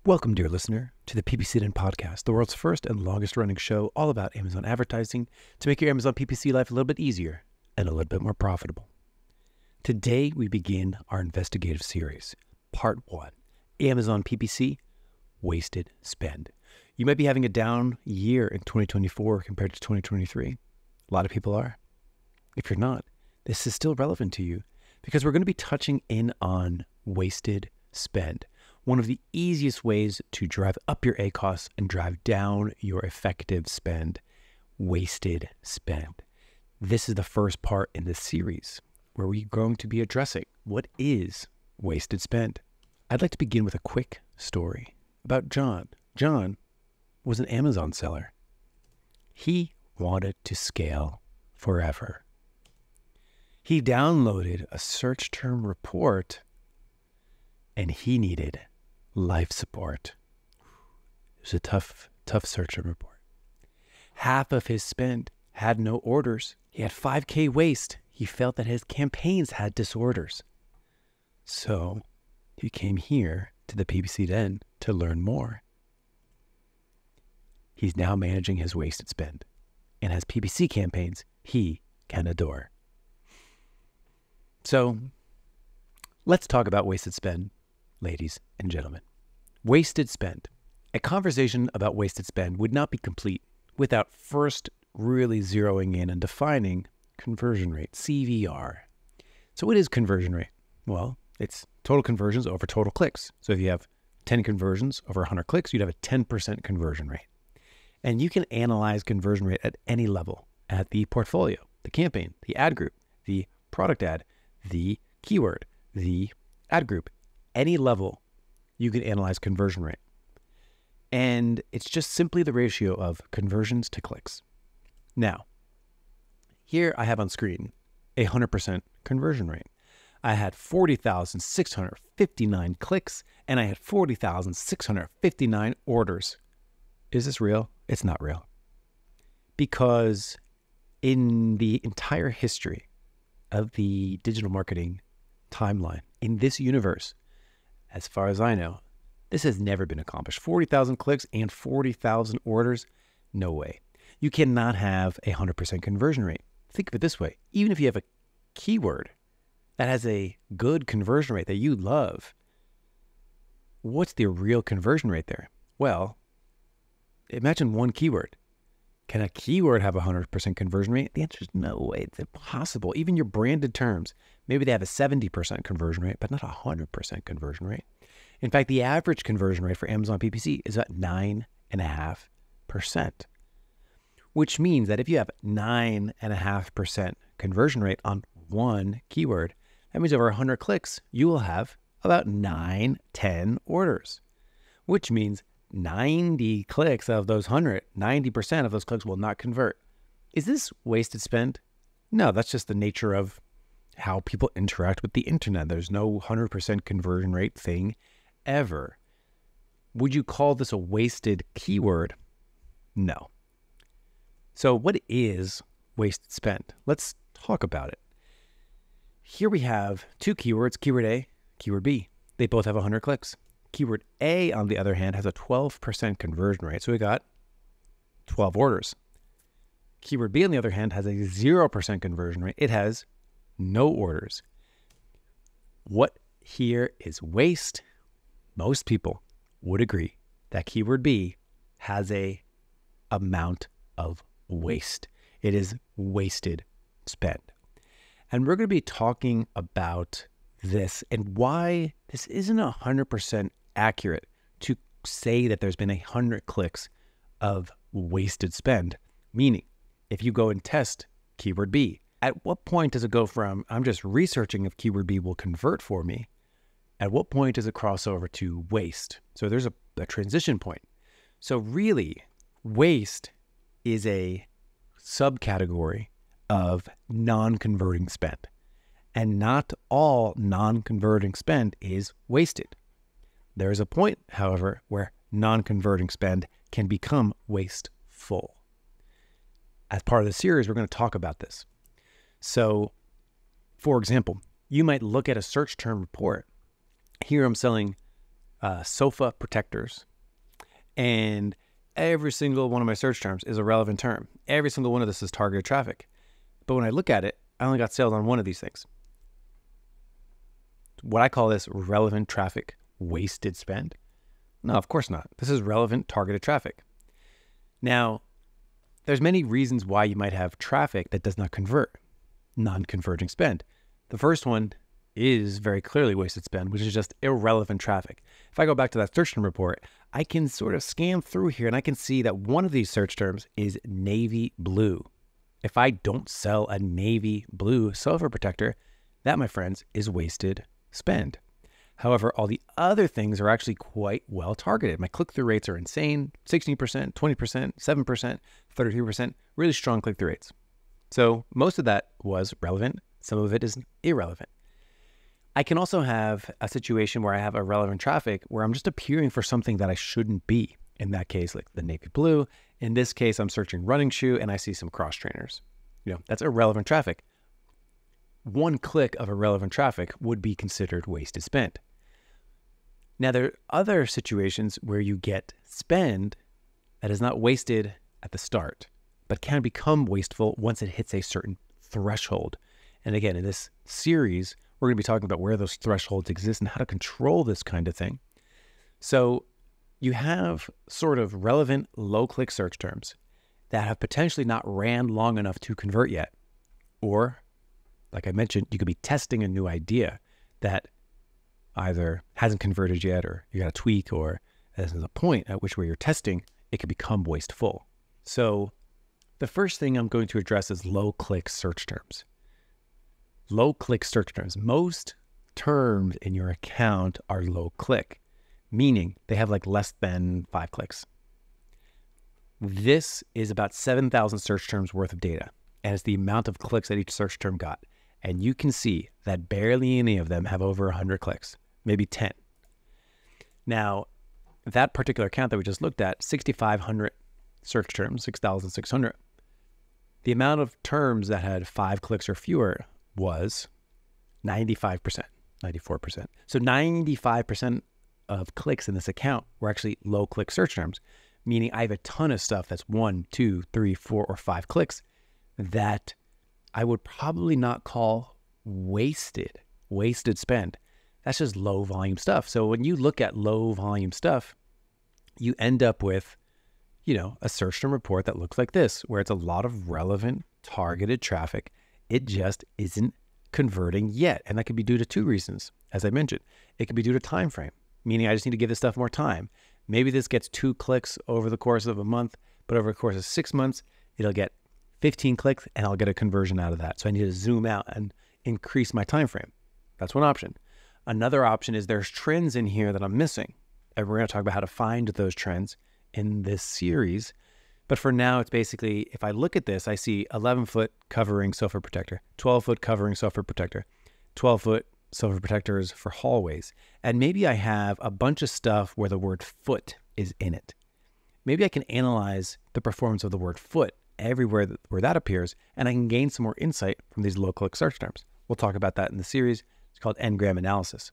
Welcome, dear listener, to the PPC Den Podcast, the world's first and longest running show all about Amazon advertising to make your Amazon PPC life a little bit easier and a little bit more profitable. Today, we begin our investigative series, Part 1, Amazon PPC, Wasted Spend. You might be having a down year in 2024 compared to 2023. A lot of people are. If you're not, this is still relevant to you because we're going to be touching in on wasted spend. One of the easiest ways to drive up your ACOS and drive down your effective spend, wasted spend. This is the first part in this series where we're going to be addressing what is wasted spend. I'd like to begin with a quick story about John. John was an Amazon seller. He wanted to scale forever. He downloaded a search term report and he needed life support. It was a tough search term report. Half of his spend had no orders. He had 5K waste. He felt that his campaigns had disorders. So he came here to the PPC Den to learn more. He's now managing his wasted spend and has PPC campaigns he can adore. So let's talk about wasted spend, ladies and gentlemen. Wasted spend. A conversation about wasted spend would not be complete without first really zeroing in and defining conversion rate, CVR. So what is conversion rate? Well, it's total conversions over total clicks. So if you have 10 conversions over 100 clicks, you'd have a 10% conversion rate. And you can analyze conversion rate at any level, at the portfolio, the campaign, the ad group, the product ad, the keyword, the ad group, any level. You can analyze conversion rate. And it's just simply the ratio of conversions to clicks. Now, here I have on screen a 100% conversion rate. I had 40,659 clicks and I had 40,659 orders. Is this real? It's not real. Because in the entire history of the digital marketing timeline, in this universe, as far as I know, this has never been accomplished. 40,000 clicks and 40,000 orders? No way. You cannot have a 100% conversion rate. Think of it this way. Even if you have a keyword that has a good conversion rate that you love, what's the real conversion rate there? Well, imagine one keyword. Can a keyword have a 100% conversion rate? The answer is no way. It's impossible. Even your branded terms, maybe they have a 70% conversion rate, but not a 100% conversion rate. In fact, the average conversion rate for Amazon PPC is at 9.5%, which means that if you have 9.5% conversion rate on one keyword, that means over 100 clicks, you will have about 10 orders, which means 90 clicks of those 100, 90% of those clicks will not convert. Is this wasted spend? No, that's just the nature of how people interact with the internet. There's no 100% conversion rate thing ever. Would you call this a wasted keyword? No. So what is wasted spend? Let's talk about it. Here we have two keywords, keyword A, keyword B. They both have 100 clicks. Keyword A, on the other hand, has a 12% conversion rate. So we got 12 orders. Keyword B, on the other hand, has a 0% conversion rate. It has no orders. What here is waste? Most people would agree that keyword B has a amount of waste. It is wasted spend. And we're going to be talking about this and why this isn't 100% accurate to say that there's been 100 clicks of wasted spend. Meaning, if you go and test keyword B, at what point does it go from, I'm just researching if keyword B will convert for me, at what point does it cross over to waste? So there's a transition point. So really, waste is a subcategory of non-converting spend. And not all non-converting spend is wasted. There is a point, however, where non-converting spend can become wasteful. As part of the series, we're going to talk about this. So, for example, you might look at a search term report. Here I'm selling sofa protectors. And every single one of my search terms is a relevant term. Every single one of this is targeted traffic. But when I look at it, I only got sales on one of these things. Would I call this relevant traffic wasted spend? No, of course not. This is relevant targeted traffic. Now, there's many reasons why you might have traffic that does not convert, non-converging spend. The first one is very clearly wasted spend, which is just irrelevant traffic. If I go back to that search term report, I can sort of scan through here and I can see that one of these search terms is navy blue. If I don't sell a navy blue sofa protector, that, my friends, is wasted spend. However, all the other things are actually quite well targeted. My click-through rates are insane, 16%, 20%, 7%, 33%, really strong click-through rates. So most of that was relevant. Some of it is irrelevant. I can also have a situation where I have irrelevant traffic where I'm just appearing for something that I shouldn't be. In that case, like the navy blue. In this case, I'm searching running shoe and I see some cross trainers. That's irrelevant traffic. One click of irrelevant traffic would be considered wasted spend. Now, there are other situations where you get spend that is not wasted at the start, but can become wasteful once it hits a certain threshold. And again, in this series, we're going to be talking about where those thresholds exist and how to control this kind of thing. So you have sort of relevant low-click search terms that have potentially not ran long enough to convert yet. Or, like I mentioned, you could be testing a new idea that either hasn't converted yet, or you got to tweak, or there's a point at which where you're testing, it could become wasteful. So the first thing I'm going to address is low-click search terms. Low-click search terms. Most terms in your account are low-click, meaning they have like less than 5 clicks. This is about 7,000 search terms worth of data, and it's the amount of clicks that each search term got. And you can see that barely any of them have over 100 clicks, maybe 10. Now, that particular account that we just looked at, 6,500 search terms, 6,600, the amount of terms that had 5 clicks or fewer was 95%, 94%. So 95% of clicks in this account were actually low-click search terms, meaning I have a ton of stuff that's 1, 2, 3, 4, or 5 clicks that I would probably not call wasted spend. That's just low volume stuff. So when you look at low volume stuff, you end up with, a search term report that looks like this, where it's a lot of relevant targeted traffic. It just isn't converting yet. And that could be due to 2 reasons. As I mentioned, it could be due to time frame, meaning I just need to give this stuff more time. Maybe this gets 2 clicks over the course of a month, but over the course of 6 months, it'll get 15 clicks and I'll get a conversion out of that. So I need to zoom out and increase my time frame. That's one option. Another option is there's trends in here that I'm missing. And we're going to talk about how to find those trends in this series. But for now, it's basically, if I look at this, I see 11-foot covering sofa protector, 12-foot covering sofa protector, 12-foot sofa protectors for hallways. And maybe I have a bunch of stuff where the word foot is in it. Maybe I can analyze the performance of the word foot everywhere where that appears, and I can gain some more insight from these low-click search terms. We'll talk about that in the series. It's called N-gram analysis.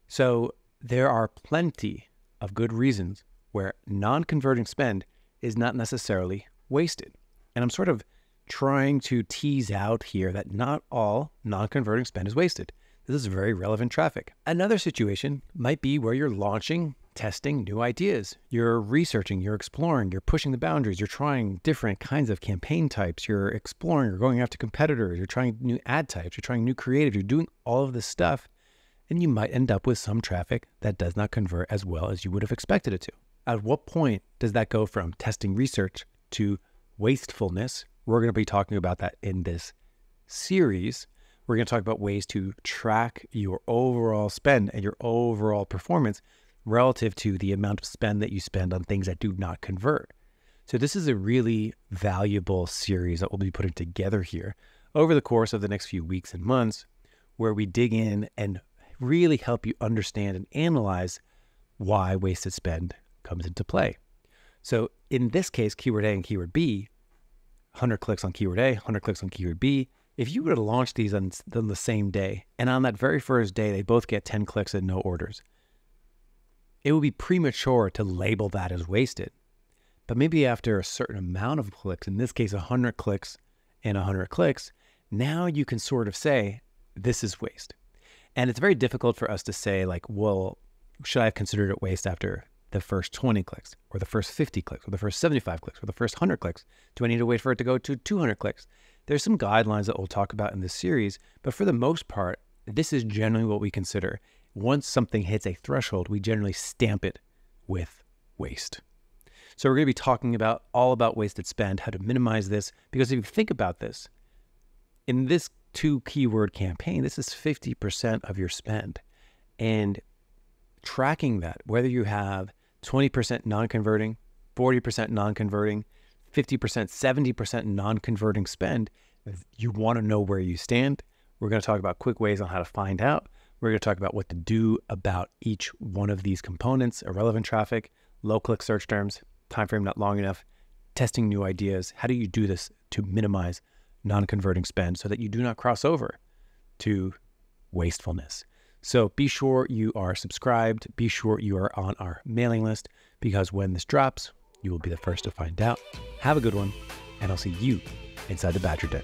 So there are plenty of good reasons where non-converting spend is not necessarily wasted. And I'm sort of trying to tease out here that not all non-converting spend is wasted. This is very relevant traffic. Another situation might be where you're launching, testing new ideas. You're researching, you're exploring, you're pushing the boundaries, you're trying different kinds of campaign types, you're exploring, you're going after competitors, you're trying new ad types, you're trying new creative, you're doing all of this stuff, and you might end up with some traffic that does not convert as well as you would have expected it to. At what point does that go from testing research to wastefulness? We're going to be talking about that in this series. We're going to talk about ways to track your overall spend and your overall performance relative to the amount of spend that you spend on things that do not convert. So this is a really valuable series that we'll be putting together here over the course of the next few weeks and months, where we dig in and really help you understand and analyze why wasted spend comes into play. So in this case, keyword A and keyword B, 100 clicks on keyword A, 100 clicks on keyword B. If you were to launch these on the same day, and on that very first day, they both get 10 clicks and no orders, it would be premature to label that as wasted. But maybe after a certain amount of clicks, in this case, 100 clicks and 100 clicks, now you can sort of say, this is waste. And it's very difficult for us to say like, well, should I have considered it waste after the first 20 clicks or the first 50 clicks or the first 75 clicks or the first 100 clicks? Do I need to wait for it to go to 200 clicks? There's some guidelines that we'll talk about in this series, but for the most part, this is generally what we consider. Once something hits a threshold, we generally stamp it with waste. So we're going to be talking about all about wasted spend, how to minimize this, because if you think about this, in this 2 keyword campaign, this is 50% of your spend. And tracking that, whether you have 20% non-converting, 40% non-converting, 50%, 70% non-converting spend, you want to know where you stand. We're going to talk about quick ways on how to find out. We're going to talk about what to do about each one of these components: irrelevant traffic, low click search terms, time frame not long enough, testing new ideas. How do you do this to minimize non-converting spend so that you do not cross over to wastefulness? So be sure you are subscribed. Be sure you are on our mailing list, because when this drops, you will be the first to find out. Have a good one, and I'll see you inside the Badger Den.